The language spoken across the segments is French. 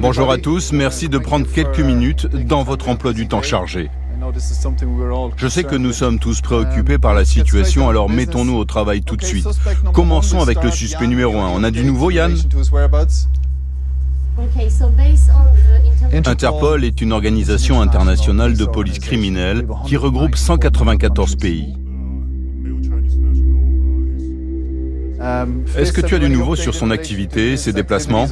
Bonjour à tous, merci de prendre quelques minutes dans votre emploi du temps chargé. Je sais que nous sommes tous préoccupés par la situation, alors mettons-nous au travail tout de suite. Commençons avec le suspect numéro 1. On a du nouveau, Yann? Interpol est une organisation internationale de police criminelle qui regroupe 194 pays. Est-ce que tu as du nouveau sur son activité, ses déplacements?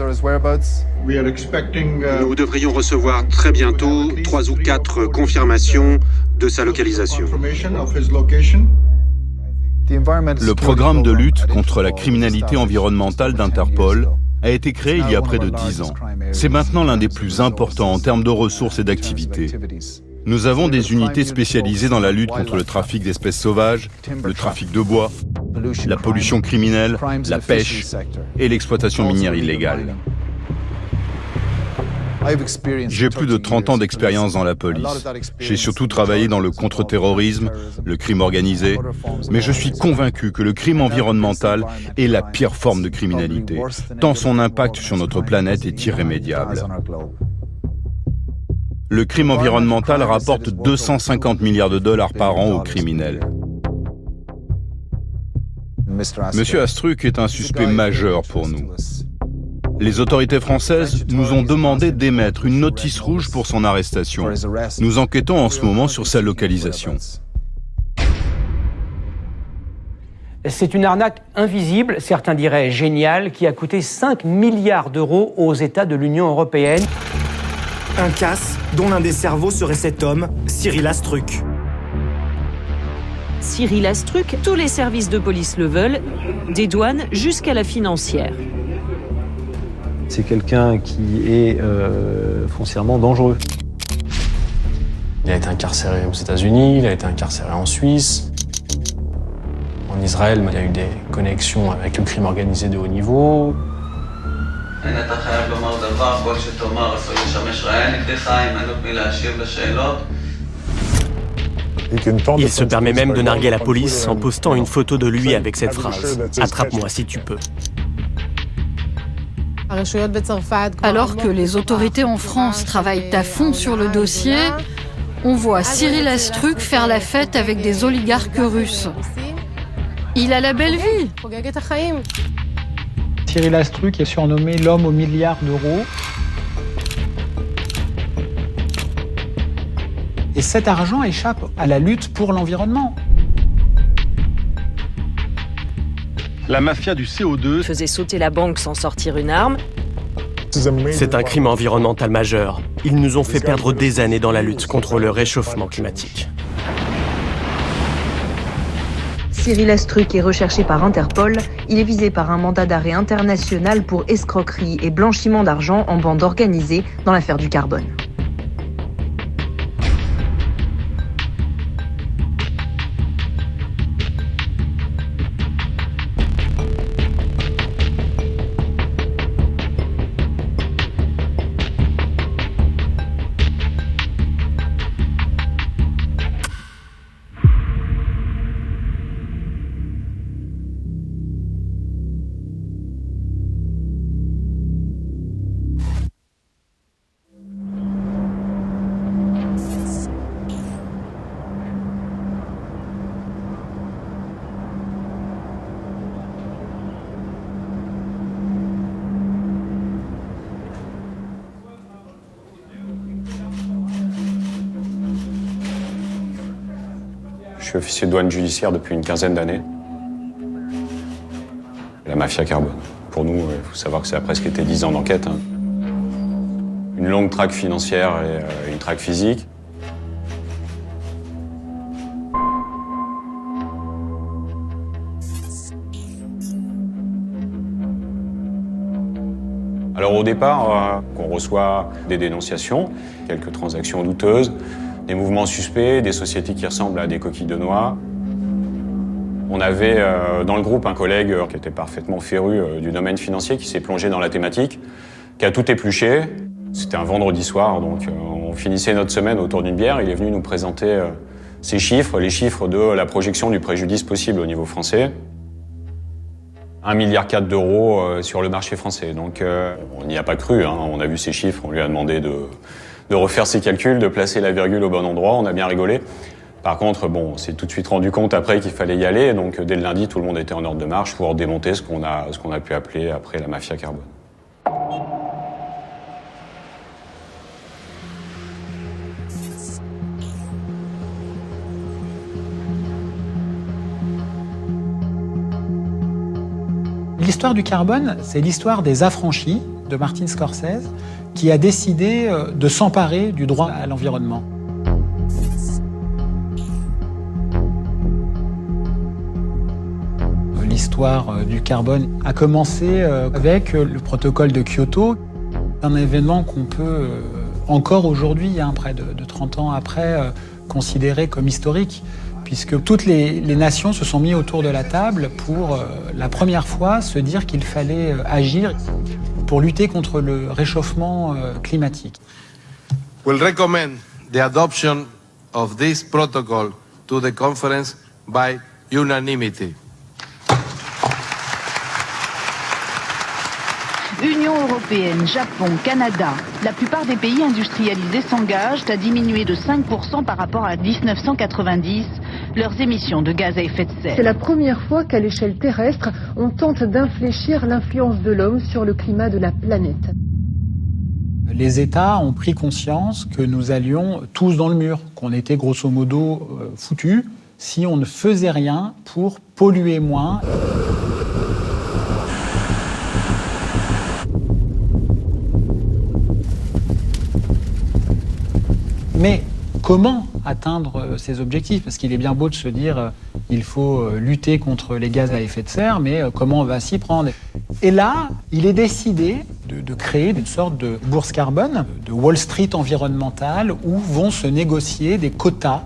Nous devrions recevoir très bientôt 3 ou 4 confirmations de sa localisation. Le programme de lutte contre la criminalité environnementale d'Interpol a été créé il y a près de 10 ans. C'est maintenant l'un des plus importants en termes de ressources et d'activités. Nous avons des unités spécialisées dans la lutte contre le trafic d'espèces sauvages, le trafic de bois, la pollution criminelle, la pêche et l'exploitation minière illégale. J'ai plus de 30 ans d'expérience dans la police. J'ai surtout travaillé dans le contre-terrorisme, le crime organisé, mais je suis convaincu que le crime environnemental est la pire forme de criminalité, tant son impact sur notre planète est irrémédiable. Le crime environnemental rapporte 250 milliards de dollars par an aux criminels. Monsieur Astruc est un suspect majeur pour nous. Les autorités françaises nous ont demandé d'émettre une notice rouge pour son arrestation. Nous enquêtons en ce moment sur sa localisation. C'est une arnaque invisible, certains diraient géniale, qui a coûté 5 milliards d'euros aux États de l'Union européenne. Un casse dont l'un des cerveaux serait cet homme, Cyril Astruc. Cyril Astruc, tous les services de police le veulent, des douanes jusqu'à la financière. C'est quelqu'un qui est foncièrement dangereux. Il a été incarcéré aux États-Unis, il a été incarcéré en Suisse. En Israël, il y a eu des connexions avec le crime organisé de haut niveau. Il se permet même de narguer la police en postant une photo de lui avec cette phrase « Attrape-moi si tu peux ». Alors que les autorités en France travaillent à fond sur le dossier, on voit Cyril Astruc faire la fête avec des oligarques russes. Il a la belle vie. Cyril Astruc est surnommé l'homme aux milliards d'euros. Et cet argent échappe à la lutte pour l'environnement. La mafia du CO2 Faisait sauter la banque sans sortir une arme. C'est un crime environnemental majeur. Ils nous ont fait perdre des années dans la lutte contre le réchauffement climatique. Cyril Astruc est recherché par Interpol. Il est visé par un mandat d'arrêt international pour escroquerie et blanchiment d'argent en bande organisée dans l'affaire du carbone. Je suis officier de douane judiciaire depuis une quinzaine d'années. La mafia carbone. Pour nous, il faut savoir que ça a presque été 10 ans d'enquête. Une longue traque financière et une traque physique. Alors au départ, on reçoit des dénonciations, quelques transactions douteuses, des mouvements suspects, des sociétés qui ressemblent à des coquilles de noix. On avait dans le groupe un collègue qui était parfaitement féru du domaine financier, qui s'est plongé dans la thématique, qui a tout épluché. C'était un vendredi soir, donc on finissait notre semaine autour d'une bière. Il est venu nous présenter ses chiffres, les chiffres de la projection du préjudice possible au niveau français. 1,4 milliard d'euros sur le marché français. Donc on n'y a pas cru, hein. On a vu ces chiffres, on lui a demandé de refaire ses calculs, de placer la virgule au bon endroit, on a bien rigolé. Par contre, bon, on s'est tout de suite rendu compte après qu'il fallait y aller, donc dès le lundi, tout le monde était en ordre de marche pour démonter ce qu'on a pu appeler après la mafia carbone. L'histoire du carbone, c'est l'histoire des affranchis de Martin Scorsese, qui a décidé de s'emparer du droit à l'environnement. L'histoire du carbone a commencé avec le protocole de Kyoto, un événement qu'on peut encore aujourd'hui, près de 30 ans après, considérer comme historique, puisque toutes les nations se sont mises autour de la table pour la première fois se dire qu'il fallait agir pour lutter contre le réchauffement climatique. We'll recommend the adoption of this protocol to the conference by unanimity. Union européenne, Japon, Canada, la plupart des pays industrialisés s'engagent à diminuer de 5% par rapport à 1990 leurs émissions de gaz à effet de serre. C'est la première fois qu'à l'échelle terrestre, on tente d'infléchir l'influence de l'homme sur le climat de la planète. Les États ont pris conscience que nous allions tous dans le mur, qu'on était grosso modo foutus si on ne faisait rien pour polluer moins. Mais comment atteindre ces objectifs? Parce qu'il est bien beau de se dire il faut lutter contre les gaz à effet de serre, mais comment on va s'y prendre? Et là, il est décidé de créer une sorte de bourse carbone, de Wall Street environnementale, où vont se négocier des quotas.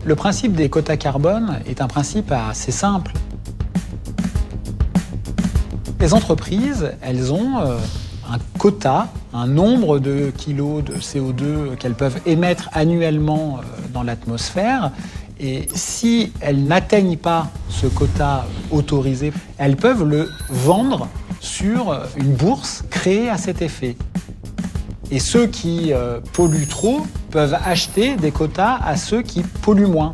Le principe des quotas carbone est un principe assez simple. Les entreprises, elles ont un quota, un nombre de kilos de CO2 qu'elles peuvent émettre annuellement dans l'atmosphère. Et si elles n'atteignent pas ce quota autorisé, elles peuvent le vendre sur une bourse créée à cet effet. Et ceux qui polluent trop peuvent acheter des quotas à ceux qui polluent moins.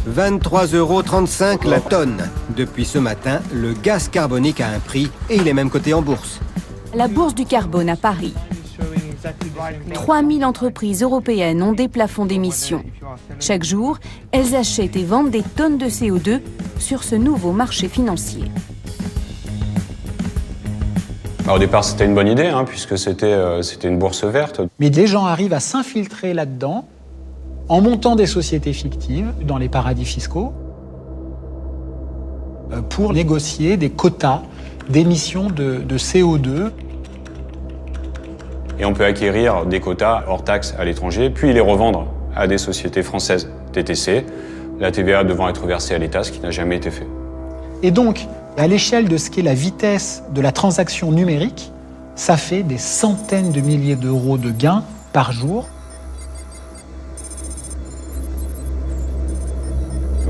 23,35 € la tonne. Depuis ce matin, le gaz carbonique a un prix et il est même coté en bourse. La bourse du carbone à Paris. 3000 entreprises européennes ont des plafonds d'émissions. Chaque jour, elles achètent et vendent des tonnes de CO2 sur ce nouveau marché financier. Alors, au départ, c'était une bonne idée, puisque c'était une bourse verte. Mais les gens arrivent à s'infiltrer là-dedans en montant des sociétés fictives dans les paradis fiscaux pour négocier des quotas d'émissions de CO2. Et on peut acquérir des quotas hors taxes à l'étranger, puis les revendre à des sociétés françaises TTC, la TVA devant être versée à l'État, ce qui n'a jamais été fait. Et donc, à l'échelle de ce qu'est la vitesse de la transaction numérique, ça fait des centaines de milliers d'euros de gains par jour.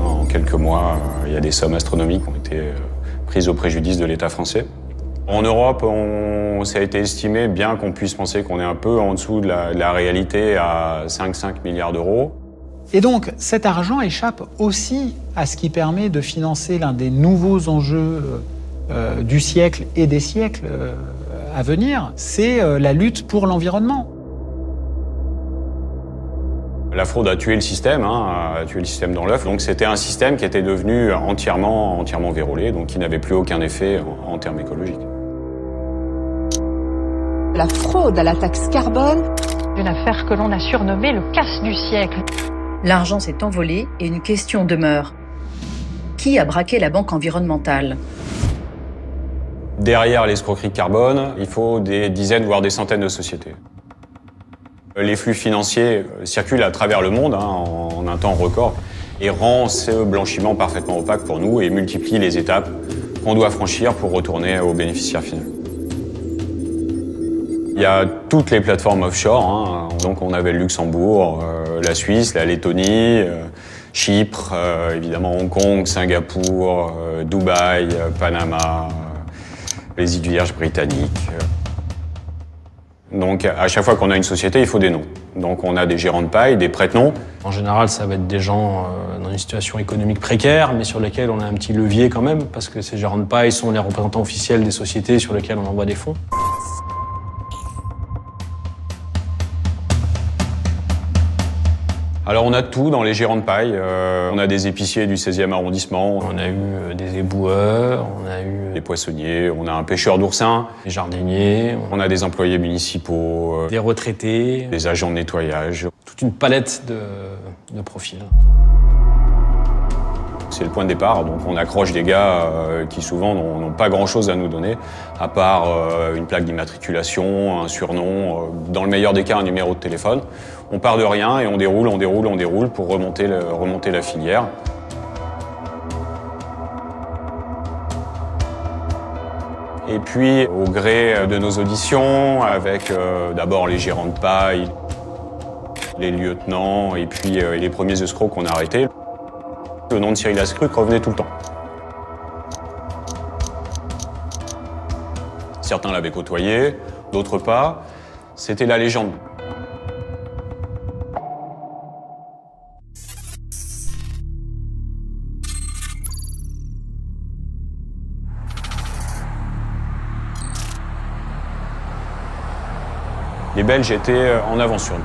En quelques mois, il y a des sommes astronomiques qui ont été prises au préjudice de l'État français. En Europe, ça a été estimé, bien qu'on puisse penser qu'on est un peu en dessous de la réalité, à 5 milliards d'euros. Et donc, cet argent échappe aussi à ce qui permet de financer l'un des nouveaux enjeux du siècle et des siècles à venir, c'est la lutte pour l'environnement. La fraude a tué le système, a tué le système dans l'œuf. Donc c'était un système qui était devenu entièrement vérolé, donc qui n'avait plus aucun effet en termes écologiques. La fraude à la taxe carbone, une affaire que l'on a surnommée le casse du siècle. L'argent s'est envolé et une question demeure. Qui a braqué la banque environnementale? Derrière l'escroquerie carbone, il faut des dizaines, voire des centaines de sociétés. Les flux financiers circulent à travers le monde en un temps record et rend ce blanchiment parfaitement opaque pour nous et multiplie les étapes qu'on doit franchir pour retourner au bénéficiaire final. Il y a toutes les plateformes offshore, donc on avait le Luxembourg, la Suisse, la Lettonie, Chypre, évidemment Hong Kong, Singapour, Dubaï, Panama, les îles Vierges britanniques. Donc à chaque fois qu'on a une société, il faut des noms. Donc on a des gérants de paille, des prête-noms. En général, ça va être des gens dans une situation économique précaire, mais sur lesquels on a un petit levier quand même, parce que ces gérants de paille sont les représentants officiels des sociétés sur lesquelles on envoie des fonds. Alors on a tout dans les gérants de paille. On a des épiciers du 16e arrondissement. On a eu des éboueurs, on a eu des poissonniers, on a un pêcheur d'oursins, des jardiniers, on a des employés municipaux, des retraités, des agents de nettoyage. Toute une palette de profils. C'est le point de départ, donc on accroche des gars qui souvent n'ont pas grand-chose à nous donner, à part une plaque d'immatriculation, un surnom, dans le meilleur des cas un numéro de téléphone. On part de rien et on déroule pour remonter la filière. Et puis, au gré de nos auditions, avec d'abord les gérants de paille, les lieutenants et puis les premiers escrocs qu'on a arrêtés, le nom de Cyril Astruc revenait tout le temps. Certains l'avaient côtoyé, d'autres pas. C'était la légende. Les Belges étaient en avance sur nous.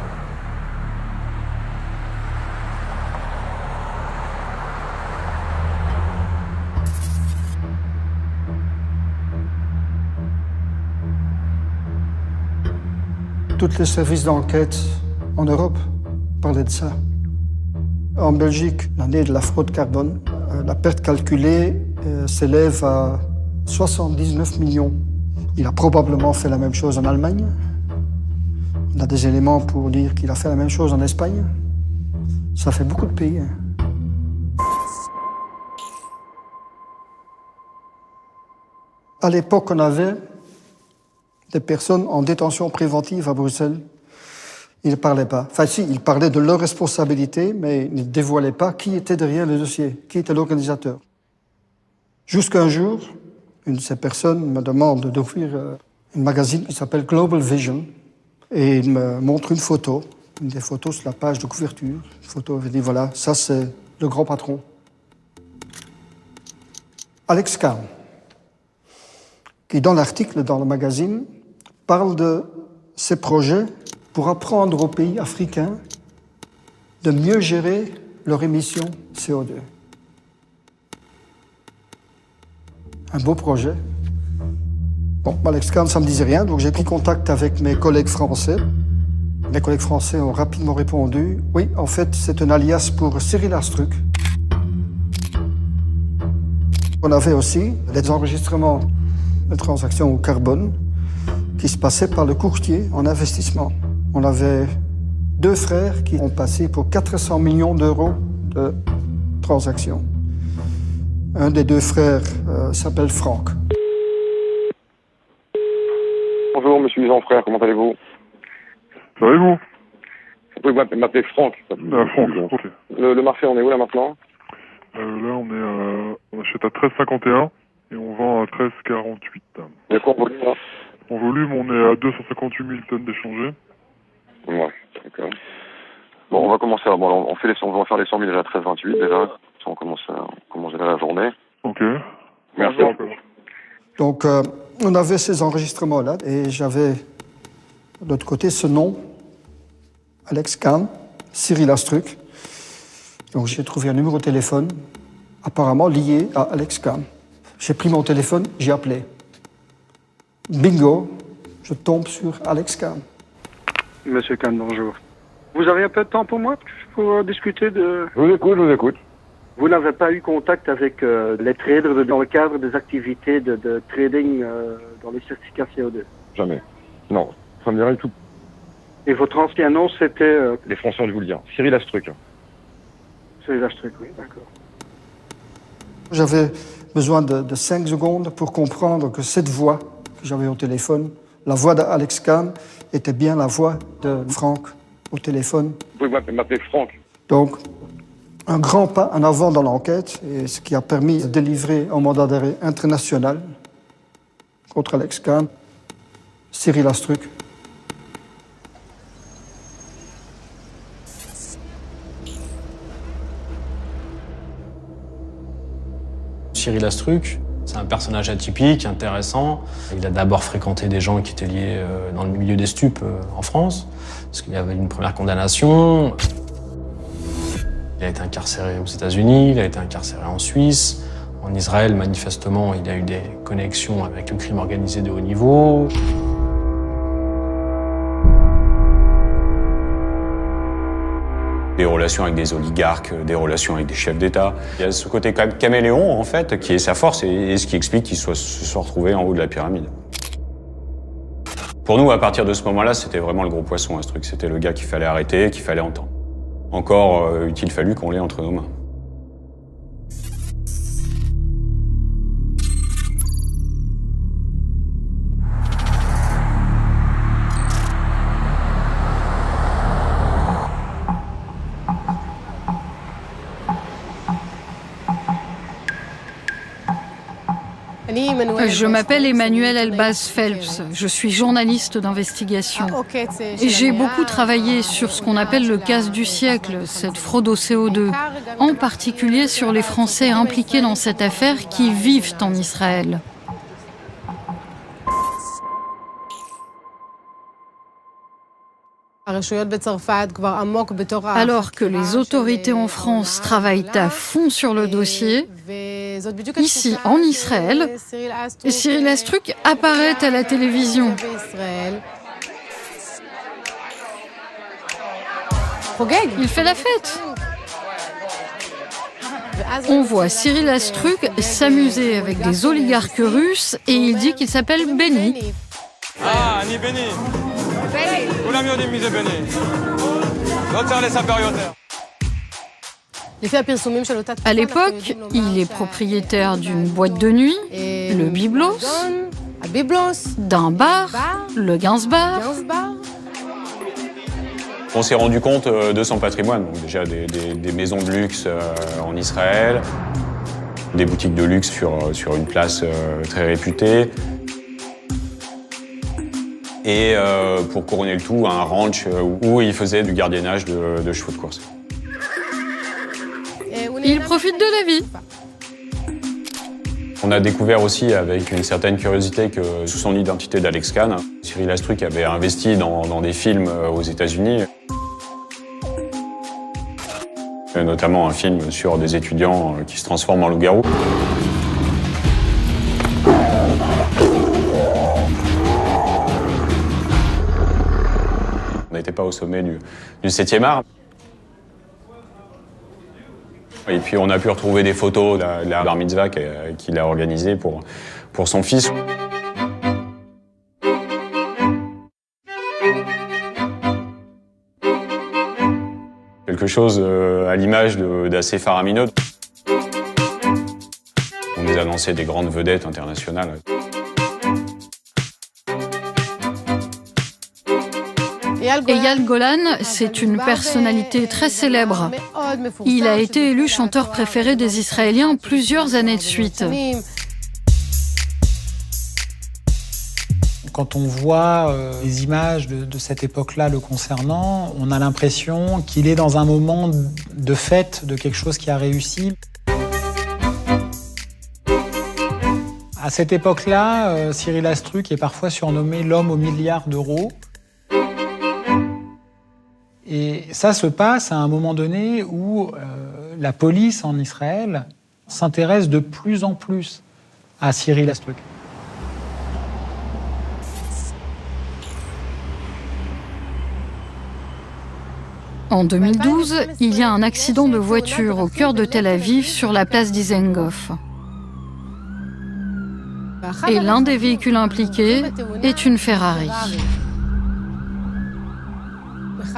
Tous les services d'enquête en Europe parlaient de ça. En Belgique, l'année de la fraude carbone, la perte calculée s'élève à 79 millions. Il a probablement fait la même chose en Allemagne. On a des éléments pour dire qu'il a fait la même chose en Espagne. Ça fait beaucoup de pays. À l'époque, on avait des personnes en détention préventive à Bruxelles. Ils ne parlaient pas. Enfin, si, ils parlaient de leur responsabilité, mais ils ne dévoilaient pas qui était derrière le dossier, qui était l'organisateur. Jusqu'un jour, une de ces personnes me demande d'ouvrir un magazine qui s'appelle Global Vision, et il me montre une photo, une des photos sur la page de couverture. Une photo, il dit voilà, ça c'est le grand patron. Alex Kahn, qui dans l'article, dans le magazine, parle de ses projets pour apprendre aux pays africains de mieux gérer leur émission CO2. Un beau projet. Bon, Alex Kahn, ça ne me disait rien, donc j'ai pris contact avec mes collègues français. Mes collègues français ont rapidement répondu « Oui, en fait, c'est un alias pour Cyril Astruc ». On avait aussi des enregistrements de transactions au carbone qui se passaient par le courtier en investissement. On avait deux frères qui ont passé pour 400 millions d'euros de transactions. Un des deux frères s'appelle Franck. Bonjour, monsieur Jean-Frère, comment allez-vous? Ça va et vous? Vous pouvez m'appeler Franck. Franck, ok. Le marché, on est où là maintenant? Là, on achète à 13,51 et on vend à 13,48. Et quoi en volume là? En volume, on est à 258 000 tonnes d'échangés. Ouais, d'accord. Bon, on va commencer. Bon, on va faire les 100 000 déjà à 13,28 déjà. On commence déjà la journée. Ok. Merci. Donc, on avait ces enregistrements-là et j'avais de l'autre côté ce nom, Alex Kahn, Cyril Astruc. Donc, j'ai trouvé un numéro de téléphone apparemment lié à Alex Kahn. J'ai pris mon téléphone, j'ai appelé. Bingo, je tombe sur Alex Kahn. Monsieur Kahn, bonjour. Vous avez un peu de temps pour moi pour discuter de... Je vous écoute. Vous n'avez pas eu contact avec les traders dans le cadre des activités de trading dans les certificats CO2? Jamais. Non, ça me dirait du tout. Et votre ancien nom, c'était... Les Français ont dû vous le dire. Cyril Astruc. Cyril Astruc, oui, d'accord. J'avais besoin de 5 secondes pour comprendre que cette voix que j'avais au téléphone, la voix d'Alex Kahn, était bien la voix de Franck au téléphone. Vous pouvez m'appeler Franck. Donc, un grand pas en avant dans l'enquête, et ce qui a permis de délivrer un mandat d'arrêt international contre Alex Kahn, Cyril Astruc. Cyril Astruc, c'est un personnage atypique, intéressant. Il a d'abord fréquenté des gens qui étaient liés dans le milieu des stupes en France, parce qu'il y avait une première condamnation. Il a été incarcéré aux États-Unis, il a été incarcéré en Suisse. En Israël, manifestement, il a eu des connexions avec le crime organisé de haut niveau. Des relations avec des oligarques, des relations avec des chefs d'État. Il y a ce côté caméléon, en fait, qui est sa force et ce qui explique qu'il se soit retrouvé en haut de la pyramide. Pour nous, à partir de ce moment-là, c'était vraiment le gros poisson, ce truc. C'était le gars qu'il fallait arrêter, qu'il fallait entendre. Encore eût-il fallu qu'on l'ait entre nos mains. Je m'appelle Emmanuel Elbaz Phelps, je suis journaliste d'investigation. Et j'ai beaucoup travaillé sur ce qu'on appelle le casse du siècle, cette fraude au CO2, en particulier sur les Français impliqués dans cette affaire qui vivent en Israël. Alors que les autorités en France travaillent à fond sur le dossier, ici en Israël, Cyril Astruc apparaît à la télévision. Il fait la fête. On voit Cyril Astruc s'amuser avec des oligarques russes et il dit qu'il s'appelle Benny. Ah, ni Benny. À l'époque, il est propriétaire d'une boîte de nuit, le Byblos, d'un bar, le Gainsbar. On s'est rendu compte de son patrimoine, donc déjà des maisons de luxe en Israël, des boutiques de luxe sur une place très réputée. Et pour couronner le tout, un ranch où il faisait du gardiennage de chevaux de course. Il profite de la vie. On a découvert aussi avec une certaine curiosité que sous son identité d'Alex Kahn, Cyril Astruc avait investi dans des films aux États-Unis. Notamment un film sur des étudiants qui se transforment en loups-garous. On n'était pas au sommet du 7e art. Et puis on a pu retrouver des photos de la bar mitzvah qu'il a organisée pour son fils. Quelque chose à l'image d'assez faramineux. On nous annonçait des grandes vedettes internationales. Eyal Golan, c'est une personnalité très célèbre. Il a été élu chanteur préféré des Israéliens plusieurs années de suite. Quand on voit les images de cette époque-là le concernant, on a l'impression qu'il est dans un moment de fête de quelque chose qui a réussi. À cette époque-là, Cyril Astruc est parfois surnommé l'homme aux milliards d'euros. Et ça se passe à un moment donné où la police en Israël s'intéresse de plus en plus à Cyril Astruc. En 2012, il y a un accident de voiture au cœur de Tel Aviv sur la place d'Izengoff. Et l'un des véhicules impliqués est une Ferrari.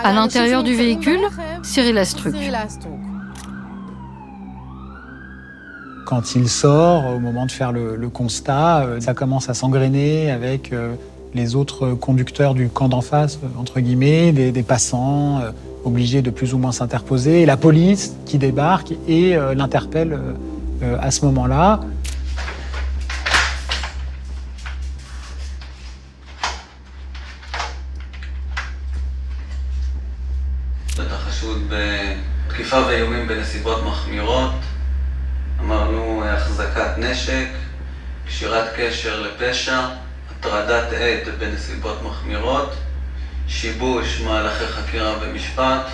À l'intérieur du véhicule, Cyril Astruc. Quand il sort, au moment de faire le constat, ça commence à s'engrainer avec les autres conducteurs du camp d'en face, entre guillemets, des passants, obligé de plus ou moins s'interposer, et la police qui débarque et l'interpelle à ce moment-là. תקיפה ואיומים בנסיבות מחמירות, אמרנו החזקת נשק, קשירת קשר לפשע, הטרדת עד בנסיבות מחמירות, שיבוש מהלכי חקירה ומשפט.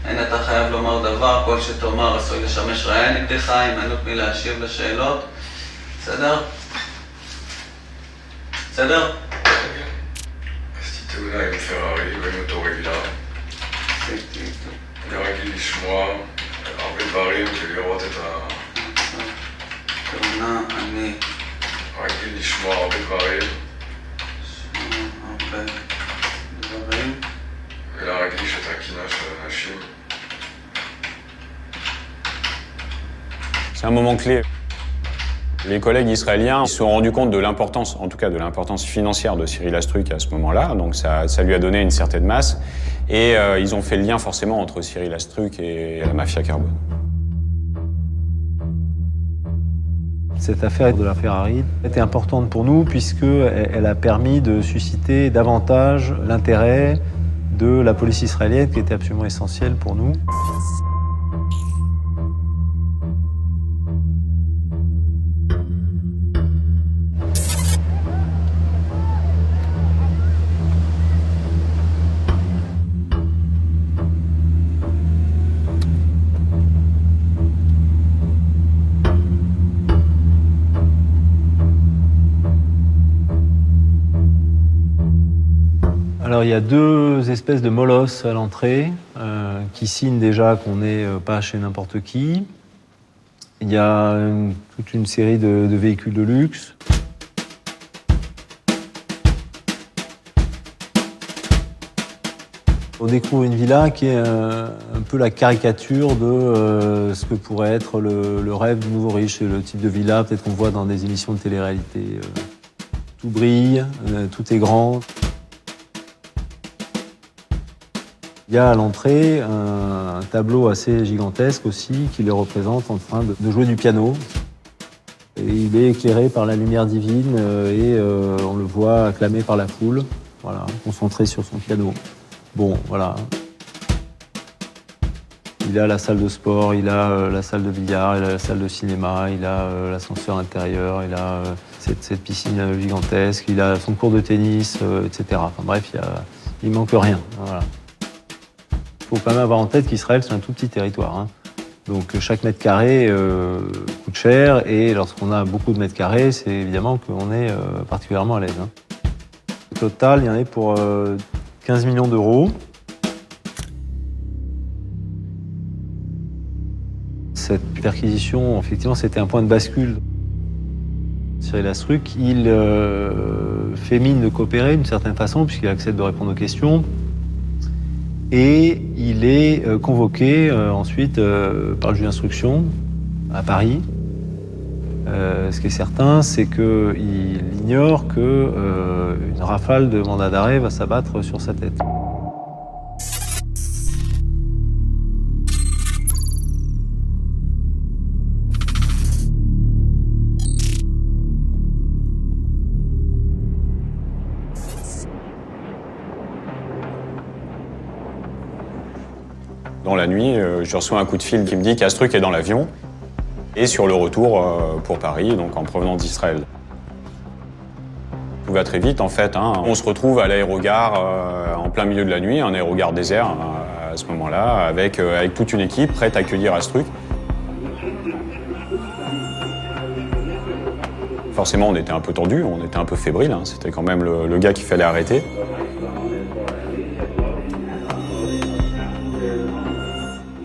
אין אתה חייב לומר דבר, כל שתאמר עשוי לשמש ראיה נגדך, הימנעות מלהשיב לשאלות. בסדר? בסדר? עשיתי אולי עם פרארי ועם אותו רגלה. אני רגיל לשמוע הרבה דברים ולראות את תאונה, אני רגיל לשמוע הרבה דברים. הרבה דברים. ולהרגיש את הקינה של אנשים. C'est un moment clé. Les collègues israéliens se sont rendus compte de l'importance, en tout cas de l'importance financière de Cyril Astruc à ce moment-là, donc ça lui a donné une certaine masse, et ils ont fait le lien forcément entre Cyril Astruc et la mafia carbone. Cette affaire de la Ferrari était importante pour nous puisqu'elle a permis de susciter davantage l'intérêt de la police israélienne qui était absolument essentielle pour nous. Alors il y a deux espèces de molosses à l'entrée qui signent déjà qu'on n'est pas chez n'importe qui. Il y a toute une série de véhicules de luxe. On découvre une villa qui est un peu la caricature de ce que pourrait être le rêve du nouveau riche. C'est le type de villa peut-être qu'on voit dans des émissions de télé-réalité. Tout brille, tout est grand. Il y a à l'entrée un tableau assez gigantesque aussi qui les représente en train de jouer du piano. Et il est éclairé par la lumière divine et on le voit acclamé par la foule, voilà, concentré sur son piano. Bon, voilà. Il a la salle de sport, il a la salle de billard, il a la salle de cinéma, il a l'ascenseur intérieur, il a cette piscine gigantesque, il a son cours de tennis, etc. Enfin bref, il manque rien. Voilà. Il faut quand même avoir en tête qu'Israël, c'est un tout petit territoire. Hein. Donc chaque mètre carré coûte cher et lorsqu'on a beaucoup de mètres carrés, c'est évidemment qu'on est particulièrement à l'aise. Hein. Au total, il y en a pour 15 millions d'euros. Cette perquisition, effectivement, c'était un point de bascule. Cyril Astruc, il fait mine de coopérer d'une certaine façon puisqu'il accepte de répondre aux questions. Et il est convoqué ensuite par le juge d'instruction à Paris. Ce qui est certain, c'est qu'il ignore qu'une rafale de mandat d'arrêt va s'abattre sur sa tête. Dans la nuit, je reçois un coup de fil qui me dit qu'Astruc est dans l'avion et sur le retour pour Paris, donc en provenance d'Israël. Tout va très vite en fait. Hein. On se retrouve à l'aérogare en plein milieu de la nuit, un aérogare désert à ce moment-là, avec toute une équipe prête à accueillir Astruc. Forcément, on était un peu tendu, on était un peu fébrile. Hein. C'était quand même le gars qu'il fallait arrêter.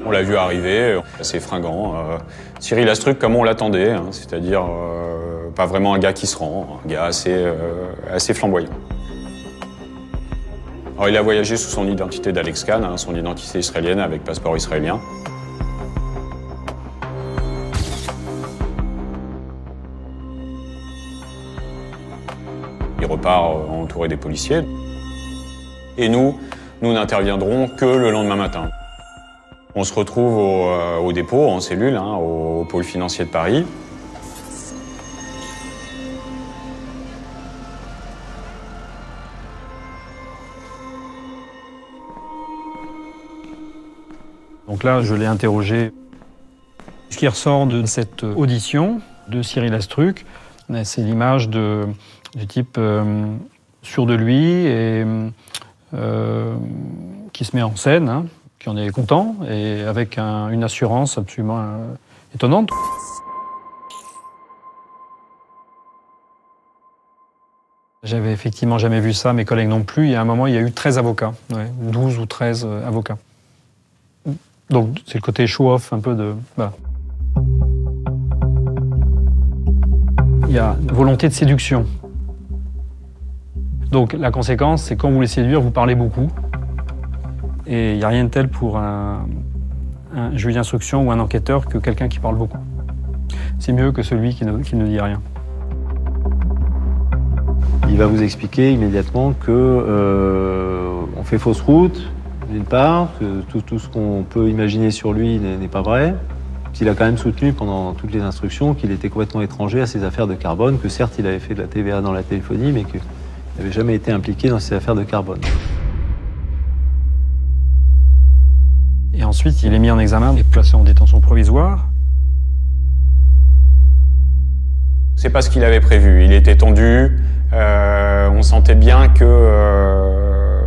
On l'a vu arriver, assez fringant. Cyril Astruc comme on l'attendait, hein, c'est-à-dire pas vraiment un gars qui se rend, un gars assez flamboyant. Alors, il a voyagé sous son identité d'Alex Kahn, hein, son identité israélienne avec passeport israélien. Il repart entouré des policiers. Et nous, Nous n'interviendrons que le lendemain matin. On se retrouve au dépôt, en cellule, au pôle financier de Paris. Donc là, je l'ai interrogé. Ce qui ressort de cette audition de Cyril Astruc, c'est l'image du type sûr de lui et qui se met en scène, qui en est content et avec une assurance absolument étonnante. J'avais effectivement jamais vu ça, mes collègues non plus. Il y a un moment, il y a eu 13 avocats, 12 ou 13 avocats. Donc c'est le côté show-off un peu de... Voilà. Il y a une volonté de séduction. Donc la conséquence, c'est quand vous voulez séduire, vous parlez beaucoup. Et il n'y a rien de tel pour un juge d'instruction ou un enquêteur que quelqu'un qui parle beaucoup. C'est mieux que celui qui ne dit rien. Il va vous expliquer immédiatement que on fait fausse route, d'une part, que tout ce qu'on peut imaginer sur lui n'est pas vrai. Il a quand même soutenu pendant toutes les instructions qu'il était complètement étranger à ses affaires de carbone, que certes il avait fait de la TVA dans la téléphonie, mais qu'il n'avait jamais été impliqué dans ses affaires de carbone. Et ensuite, il est mis en examen et placé en détention provisoire. C'est pas ce qu'il avait prévu. Il était tendu. On sentait bien que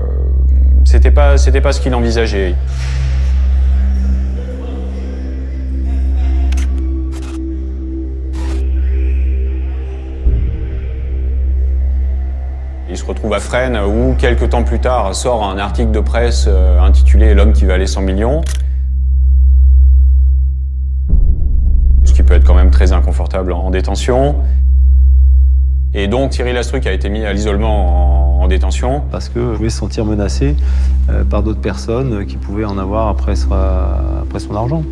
c'était pas ce qu'il envisageait. Il se retrouve à Fresnes où, quelques temps plus tard, sort un article de presse intitulé « L'homme qui valait 100 millions ». Ce qui peut être quand même très inconfortable en détention. Et donc Cyril Astruc a été mis à l'isolement en détention. Parce que je pouvais se sentir menacé par d'autres personnes qui pouvaient en avoir après son argent.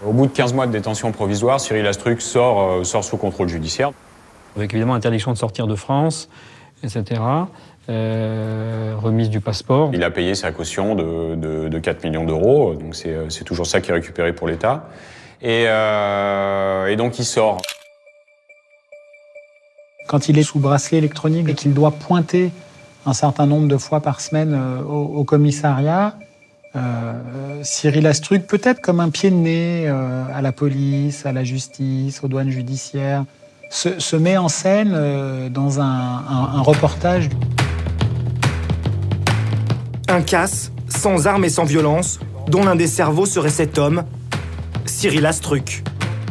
Au bout de 15 mois de détention provisoire, Cyril Astruc sort sous contrôle judiciaire. Avec évidemment interdiction de sortir de France, etc. Remise du passeport. Il a payé sa caution de 4 millions d'euros, donc c'est toujours ça qui est récupéré pour l'État. Et donc il sort. Quand il est sous bracelet électronique et qu'il doit pointer un certain nombre de fois par semaine au commissariat, Cyril Astruc, peut-être comme un pied de nez à la police, à la justice, aux douanes judiciaires, se met en scène dans un reportage. Un casse, sans armes et sans violence, dont l'un des cerveaux serait cet homme, Cyril Astruc.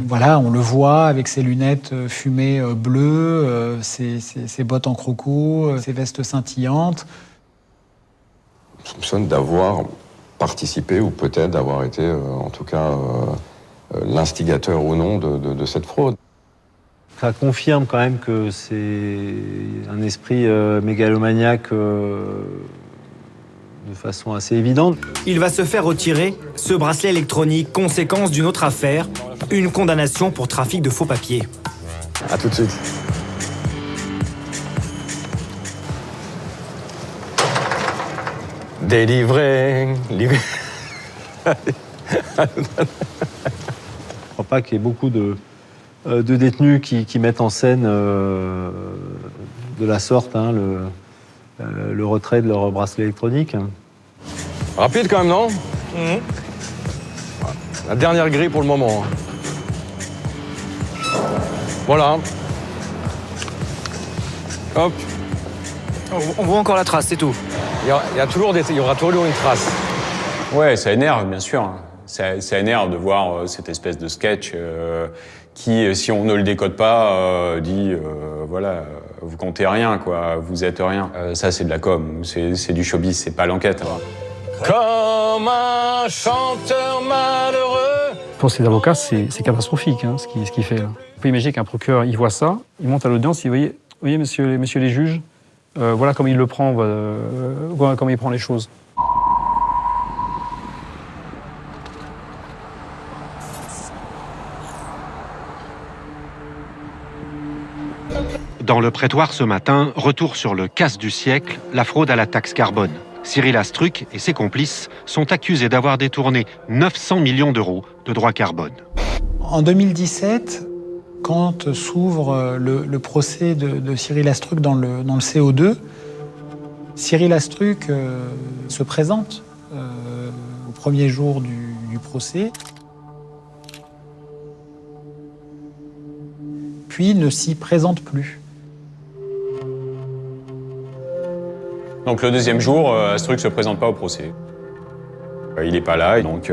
Voilà, on le voit avec ses lunettes fumées bleues, ses bottes en croco, ses vestes scintillantes. On soupçonne d'avoir participé ou peut-être d'avoir été, en tout cas, l'instigateur ou non de cette fraude. Ça confirme quand même que c'est un esprit mégalomaniaque de façon assez évidente. Il va se faire retirer ce bracelet électronique, conséquence d'une autre affaire, une condamnation pour trafic de faux papiers. À tout de suite. Délivré, livré. Je ne crois pas qu'il y ait beaucoup de détenus qui mettent en scène de la sorte le retrait de leur bracelet électronique. Rapide quand même, non? La dernière grille pour le moment. Voilà. Hop. On voit encore la trace, c'est tout. Il y aura toujours une trace. Ouais, ça énerve, bien sûr. Ça énerve de voir cette espèce de sketch qui, si on ne le décode pas, dit voilà, vous comptez rien, quoi, vous êtes rien. Ça, c'est de la com, c'est du showbiz, c'est pas l'enquête. Comme un chanteur malheureux. Pour ces avocats, c'est catastrophique ce qu'il fait là. On peut imaginer qu'un procureur, il voit ça, il monte à l'audience, il dit voyez, messieurs les juges, voilà comment il le prend, voilà comment il prend les choses. Dans le prétoire ce matin, retour sur le casse du siècle, la fraude à la taxe carbone. Cyril Astruc et ses complices sont accusés d'avoir détourné 900 millions d'euros de droits carbone. En 2017, quand s'ouvre le procès de Cyril Astruc dans le CO2, Cyril Astruc se présente au premier jour du procès, puis ne s'y présente plus. Donc le deuxième jour, Astruc ne se présente pas au procès. Il n'est pas là, donc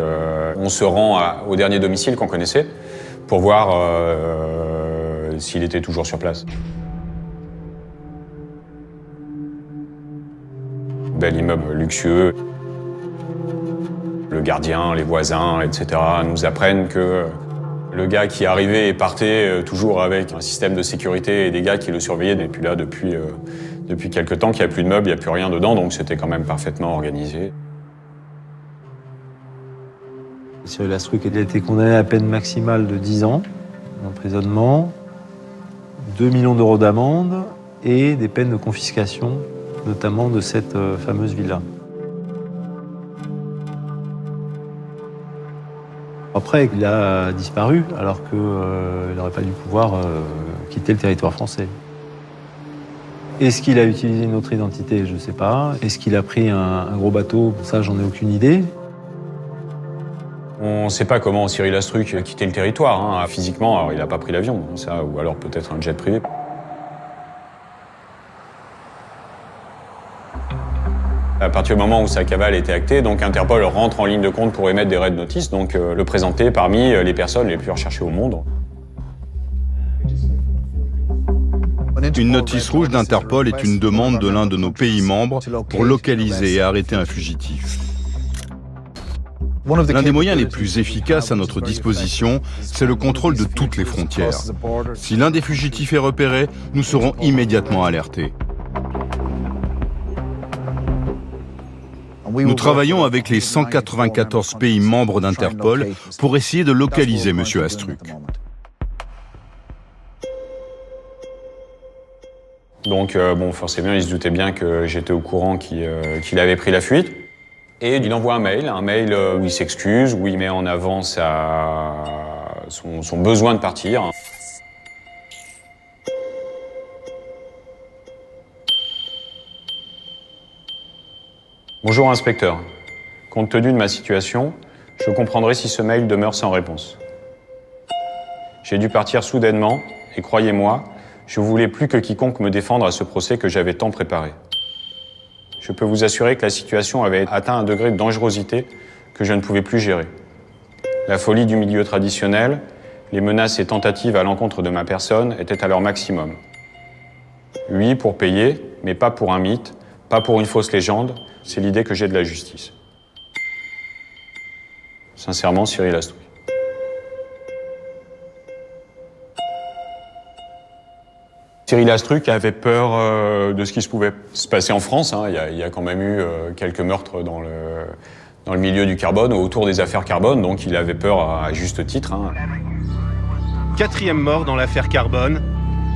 on se rend au dernier domicile qu'on connaissait pour voir s'il était toujours sur place. Bel immeuble luxueux. Le gardien, les voisins, etc. nous apprennent que le gars qui arrivait et partait toujours avec un système de sécurité et des gars qui le surveillaient. Et puis là, depuis quelques temps, qu'il n'y a plus de meubles, il n'y a plus rien dedans, donc c'était quand même parfaitement organisé. Cyril Astruc a été condamné à la peine maximale de 10 ans d'emprisonnement, 2 millions d'euros d'amende et des peines de confiscation, notamment de cette fameuse villa. Après, il a disparu alors qu'il n'aurait pas dû pouvoir quitter le territoire français. Est-ce qu'il a utilisé une autre identité? Je ne sais pas. Est-ce qu'il a pris un gros bateau? Ça, j'en ai aucune idée. On ne sait pas comment Cyril Astruc a quitté le territoire. Hein. Physiquement, alors, il n'a pas pris l'avion, ça, ou alors peut-être un jet privé. À partir du moment où sa cavale était actée, donc Interpol rentre en ligne de compte pour émettre des raids notices, donc le présenter parmi les personnes les plus recherchées au monde. Une notice rouge d'Interpol est une demande de l'un de nos pays membres pour localiser et arrêter un fugitif. L'un des moyens les plus efficaces à notre disposition, c'est le contrôle de toutes les frontières. Si l'un des fugitifs est repéré, nous serons immédiatement alertés. Nous travaillons avec les 194 pays membres d'Interpol pour essayer de localiser M. Astruc. Donc bon, forcément, il se doutait bien que j'étais au courant qu'il avait pris la fuite. Et il envoie un mail où il s'excuse, où il met en avant son besoin de partir. Bonjour inspecteur. Compte tenu de ma situation, je comprendrai si ce mail demeure sans réponse. J'ai dû partir soudainement et croyez-moi, je voulais plus que quiconque me défendre à ce procès que j'avais tant préparé. Je peux vous assurer que la situation avait atteint un degré de dangerosité que je ne pouvais plus gérer. La folie du milieu traditionnel, les menaces et tentatives à l'encontre de ma personne étaient à leur maximum. Oui, pour payer, mais pas pour un mythe, pas pour une fausse légende, c'est l'idée que j'ai de la justice. Sincèrement, Cyril Astruc. Cyril Astruc avait peur de ce qui se pouvait se passer en France. Hein. Il y a quand même eu quelques meurtres dans le milieu du carbone, autour des affaires carbone, donc il avait peur à juste titre. Hein. 4e mort dans l'affaire carbone.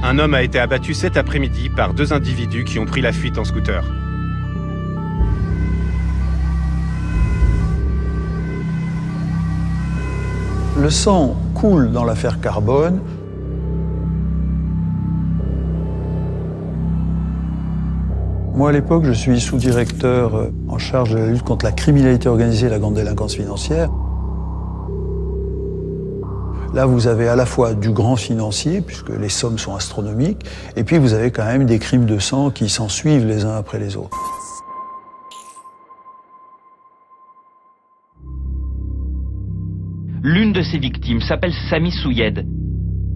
Un homme a été abattu cet après-midi par 2 individus qui ont pris la fuite en scooter. Le sang coule dans l'affaire carbone. Moi, à l'époque, je suis sous-directeur en charge de la lutte contre la criminalité organisée et la grande délinquance financière. Là, vous avez à la fois du grand financier, puisque les sommes sont astronomiques, et puis vous avez quand même des crimes de sang qui s'en suivent les uns après les autres. L'une de ses victimes s'appelle Sami Souyed.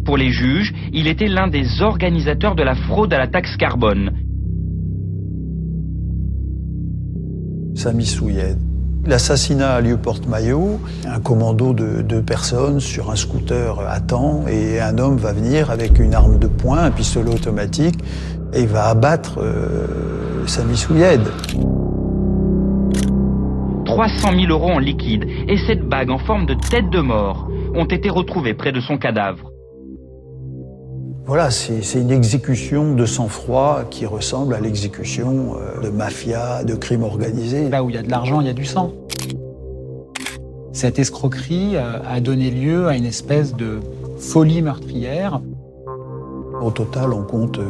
Pour les juges, il était l'un des organisateurs de la fraude à la taxe carbone. Sami Souyed. L'assassinat a lieu porte-maillot. Un commando de 2 personnes sur un scooter attend et un homme va venir avec une arme de poing, un pistolet automatique, et il va abattre Sami Souyed. 300 000 € en liquide et cette bague en forme de tête de mort ont été retrouvés près de son cadavre. Voilà, c'est une exécution de sang-froid qui ressemble à l'exécution de mafia, de crimes organisés. Là où il y a de l'argent, il y a du sang. Cette escroquerie a donné lieu à une espèce de folie meurtrière. Au total, on compte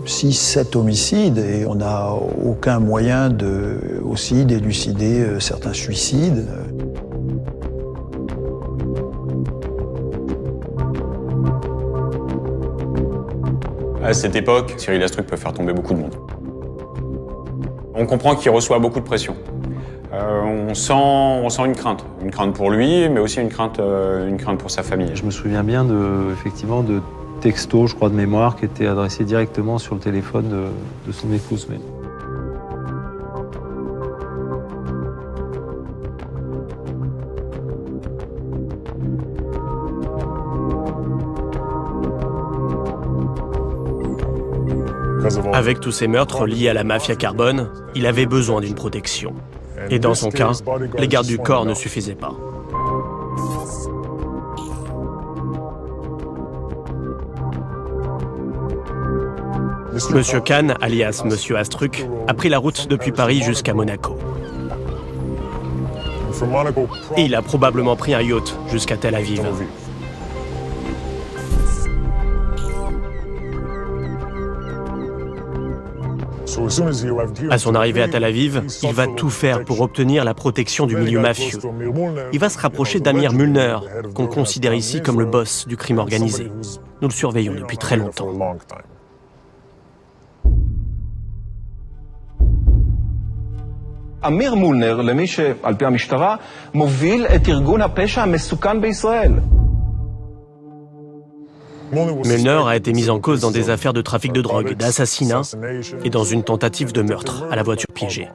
6-7 homicides et on n'a aucun moyen aussi d'élucider certains suicides. À cette époque, Cyril Astruc peut faire tomber beaucoup de monde. On comprend qu'il reçoit beaucoup de pression. On sent une crainte pour lui, mais aussi une crainte pour sa famille. Je me souviens bien effectivement de textos, je crois de mémoire, qui étaient adressés directement sur le téléphone de son épouse même. Avec tous ces meurtres liés à la mafia Carbone, il avait besoin d'une protection. Et dans son cas, les gardes du corps ne suffisaient pas. Monsieur Kahn, alias Monsieur Astruc, a pris la route depuis Paris jusqu'à Monaco. Et il a probablement pris un yacht jusqu'à Tel Aviv. À son arrivée à Tel Aviv, il va tout faire pour obtenir la protection du milieu mafieux. Il va se rapprocher d'Amir Mulner, qu'on considère ici comme le boss du crime organisé. Nous le surveillons depuis très longtemps. אמיר מולנר, למי שעל פי המשטרה, מוביל את ארגון הפשע המסוכן בישראל. Mulner a été mis en cause dans des affaires de trafic de drogue, d'assassinat et dans une tentative de meurtre à la voiture piégée.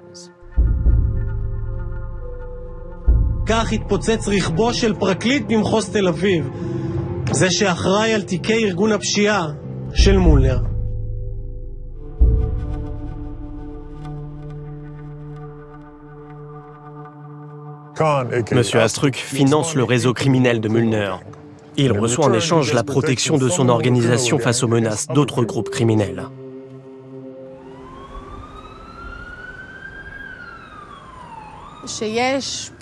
כך התפוצץ רכבו של פרקליט במחוז תל אביב. זה שאחראי על תיקי ארגון הפשיעה של מולנר. Monsieur Astruc finance le réseau criminel de Mulner. Il reçoit en échange la protection de son organisation face aux menaces d'autres groupes criminels.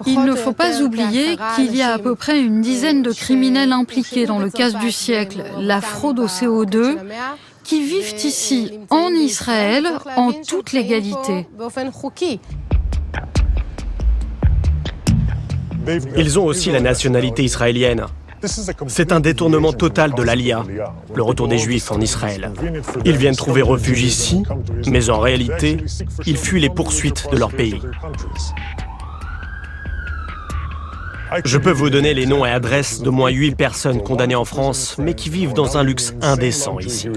Il ne faut pas oublier qu'il y a à peu près une dizaine de criminels impliqués dans le casse du siècle, la fraude au CO2, qui vivent ici, en Israël, en toute légalité. Ils ont aussi la nationalité israélienne. C'est un détournement total de l'Aliyah, le retour des Juifs en Israël. Ils viennent trouver refuge ici, mais en réalité, ils fuient les poursuites de leur pays. Je peux vous donner les noms et adresses d'au moins 8 personnes condamnées en France, mais qui vivent dans un luxe indécent ici.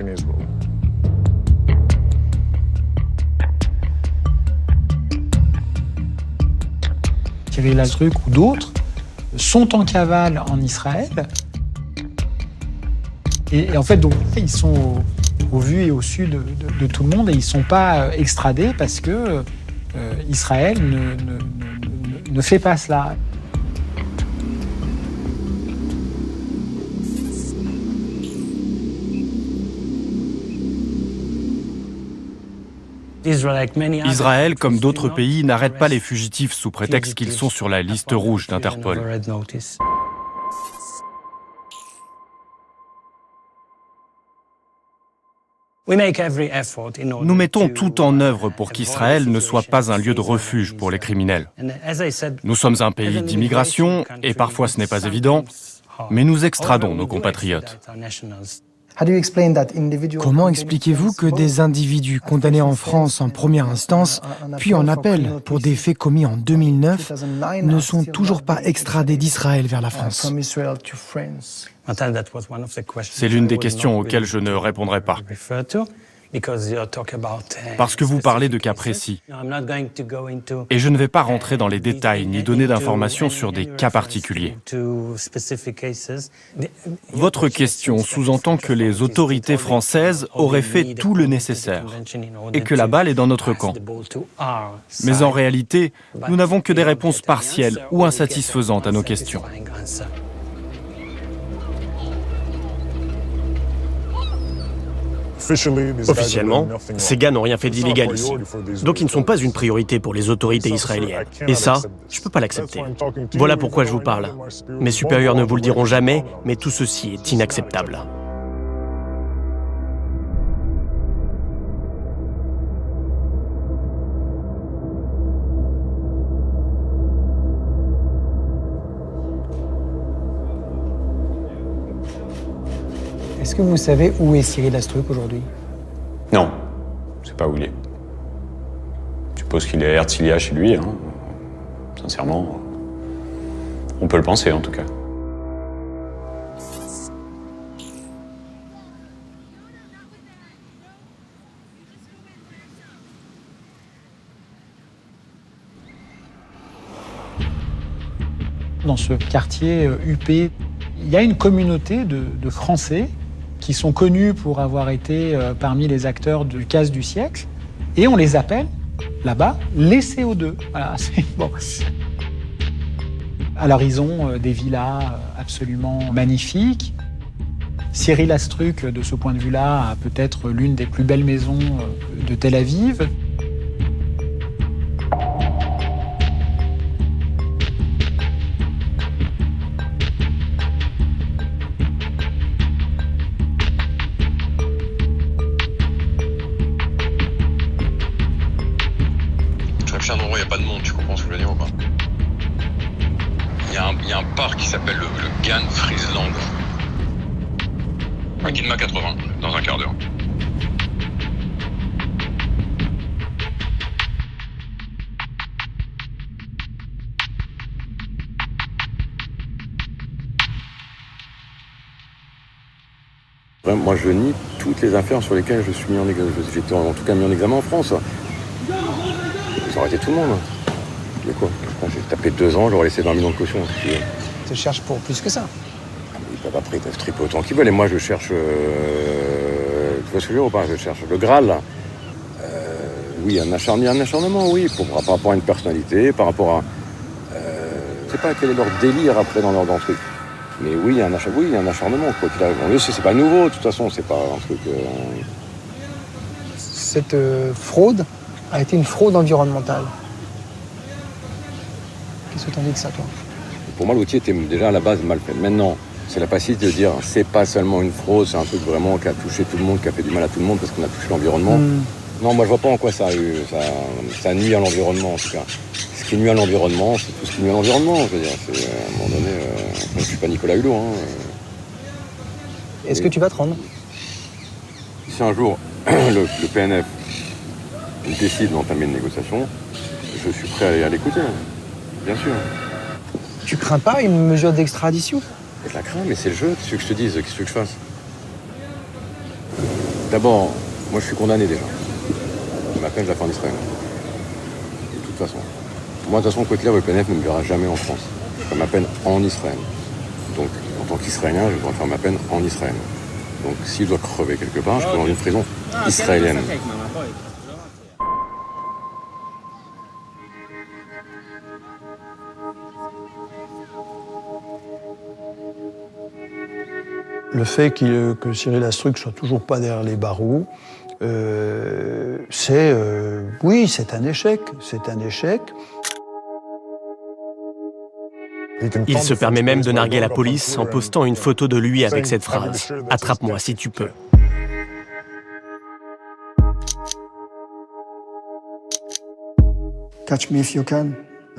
Cyril Astruc ou d'autres sont en cavale en Israël. Et en fait, donc, ils sont au vu et au su de tout le monde et ils ne sont pas extradés parce que Israël ne fait pas cela. Israël, comme d'autres pays, n'arrête pas les fugitifs sous prétexte qu'ils sont sur la liste rouge d'Interpol. Nous mettons tout en œuvre pour qu'Israël ne soit pas un lieu de refuge pour les criminels. Nous sommes un pays d'immigration, et parfois ce n'est pas évident, mais nous extradons nos compatriotes. Comment expliquez-vous que des individus condamnés en France en première instance, puis en appel pour des faits commis en 2009, ne sont toujours pas extradés d'Israël vers la France? C'est l'une des questions auxquelles je ne répondrai pas. Parce que vous parlez de cas précis. Et je ne vais pas rentrer dans les détails ni donner d'informations sur des cas particuliers. Votre question sous-entend que les autorités françaises auraient fait tout le nécessaire et que la balle est dans notre camp. Mais en réalité, nous n'avons que des réponses partielles ou insatisfaisantes à nos questions. « Officiellement, ces gars n'ont rien fait d'illégal ici. Donc ils ne sont pas une priorité pour les autorités israéliennes. Et ça, je ne peux pas l'accepter. Voilà pourquoi je vous parle. Mes supérieurs ne vous le diront jamais, mais tout ceci est inacceptable. Est-ce que vous savez où est Cyril Astruc aujourd'hui? Non, je sais pas où il est. Je suppose qu'il est à Herzliya chez lui. Hein. Sincèrement, on peut le penser en tout cas. Dans ce quartier UP, il y a une communauté de Français qui sont connus pour avoir été parmi les acteurs du casse du siècle, et on les appelle, là-bas, les CO2. Voilà, bon. Alors ils ont des villas absolument magnifiques. Cyril Astruc, de ce point de vue-là, a peut-être l'une des plus belles maisons de Tel Aviv. Un endroit, il n'y a pas de monde, tu comprends ce que je veux dire ou pas? Il y a un parc qui s'appelle le Gan Friesland. À Kidma 80, dans un quart d'heure. Moi, je nie toutes les affaires sur lesquelles je suis mis en examen. J'étais en tout cas mis en examen en France. Ils ont arrêté tout le monde. Mais quoi? J'ai tapé 2 ans, j'aurais laissé 20 millions de caution. Ils te cherchent pour plus que ça. Ils peuvent après triper autant qu'ils veulent. Et moi, je cherche... tu vois ce que je veux dire ou pas? Je cherche le Graal. Oui, un acharnement, oui. Par rapport à une personnalité, par rapport à... je sais pas quel est leur délire après dans leur truc. Mais oui, il y a un acharnement. Quoi qu'il arrive. On le sait, c'est pas nouveau, de toute façon. C'est pas un truc... Cette fraude a été une fraude environnementale. Qu'est-ce que tu en dis de ça, toi? Pour moi, l'outil était déjà à la base mal fait. Maintenant, c'est la facilité de dire c'est pas seulement une fraude, c'est un truc vraiment qui a touché tout le monde, qui a fait du mal à tout le monde parce qu'on a touché l'environnement. Non, moi je vois pas en quoi ça nuit à l'environnement en tout cas. Ce qui nuit à l'environnement, c'est tout ce qui nuit à l'environnement. Je veux dire, c'est à un moment donné, je suis pas Nicolas Hulot. Est-ce que tu vas te rendre? Si un jour le PNF décide d'entamer une négociation, je suis prêt à l'écouter, bien sûr. Tu crains pas une mesure d'extradition? Je la crains, mais c'est le jeu, qu'est-ce que je te dise, qu'est-ce que je fasse? D'abord, moi je suis condamné déjà. Ma peine, je la fais en Israël. De toute façon. Moi, de toute façon, quoi qu'il arrive, le PNF ne me verra jamais en France. Je ferai ma peine en Israël. Donc, en tant qu'Israélien, je dois faire ma peine en Israël. Donc, si je dois crever quelque part, je peux dans une prison israélienne. Le fait que Cyril Astruc soit toujours pas derrière les barreaux, oui, c'est un échec. C'est un échec. Il se permet même de narguer la police en postant une photo de lui avec cette phrase « Attrape-moi si tu peux ». Catch me if you can,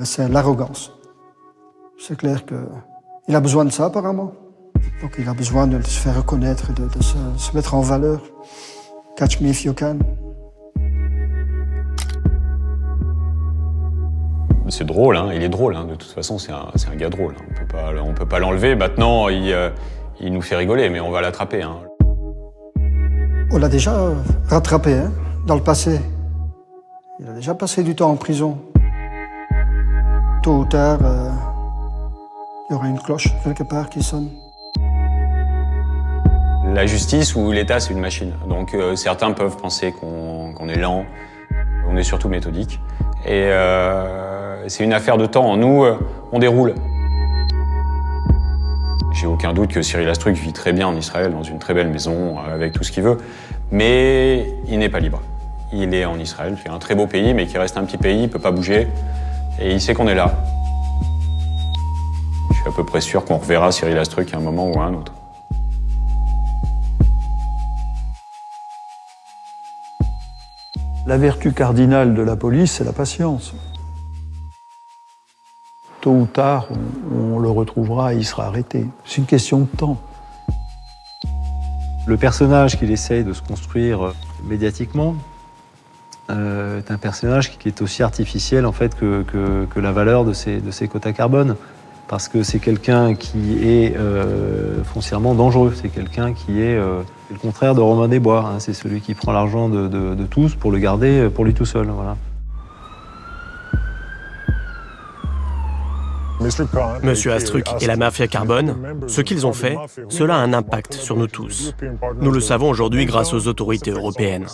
c'est l'arrogance. C'est clair qu'il a besoin de ça apparemment. Donc il a besoin de se faire reconnaître, de se mettre en valeur. Catch me if you can. C'est drôle, hein, il est drôle. Hein. De toute façon, c'est un gars drôle. On peut pas l'enlever. Maintenant, il nous fait rigoler, mais on va l'attraper. Hein. On l'a déjà rattrapé hein, dans le passé. Il a déjà passé du temps en prison. Tôt ou tard, il y aura une cloche quelque part qui sonne. La justice ou l'État, c'est une machine. Donc certains peuvent penser qu'on est lent. On est surtout méthodique. Et c'est une affaire de temps. Nous, on déroule. J'ai aucun doute que Cyril Astruc vit très bien en Israël, dans une très belle maison, avec tout ce qu'il veut, mais il n'est pas libre. Il est en Israël, qui est un très beau pays, mais qui reste un petit pays, il ne peut pas bouger, et il sait qu'on est là. Je suis à peu près sûr qu'on reverra Cyril Astruc à un moment ou à un autre. La vertu cardinale de la police, c'est la patience. Tôt ou tard, on le retrouvera et il sera arrêté. C'est une question de temps. Le personnage qu'il essaye de se construire médiatiquement est un personnage qui est aussi artificiel en fait que la valeur de ses quotas carbone. Parce que c'est quelqu'un qui est foncièrement dangereux. C'est quelqu'un qui est le contraire de Robin des Bois. Hein. C'est celui qui prend l'argent de tous pour le garder pour lui tout seul. Voilà. Monsieur Astruc et la mafia carbone, ce qu'ils ont fait, cela a un impact sur nous tous. Nous le savons aujourd'hui grâce aux autorités européennes.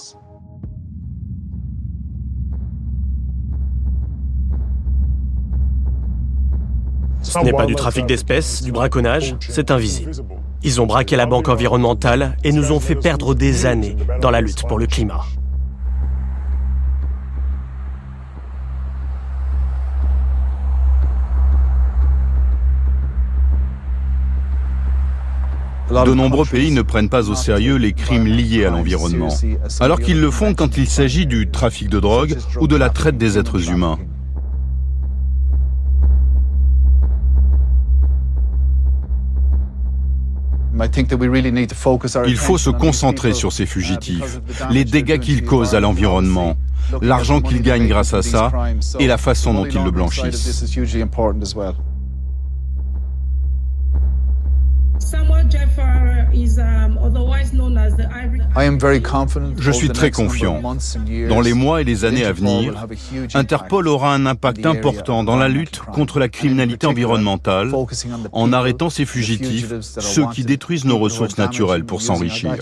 Ce n'est pas du trafic d'espèces, du braconnage, c'est invisible. Ils ont braqué la banque environnementale et nous ont fait perdre des années dans la lutte pour le climat. De nombreux pays ne prennent pas au sérieux les crimes liés à l'environnement, alors qu'ils le font quand il s'agit du trafic de drogue ou de la traite des êtres humains. Il faut se concentrer sur ces fugitifs, les dégâts qu'ils causent à l'environnement, l'argent qu'ils gagnent grâce à ça et la façon dont ils le blanchissent. Je suis très confiant. Dans les mois et les années à venir, Interpol aura un impact important dans la lutte contre la criminalité environnementale en arrêtant ces fugitifs, ceux qui détruisent nos ressources naturelles pour s'enrichir.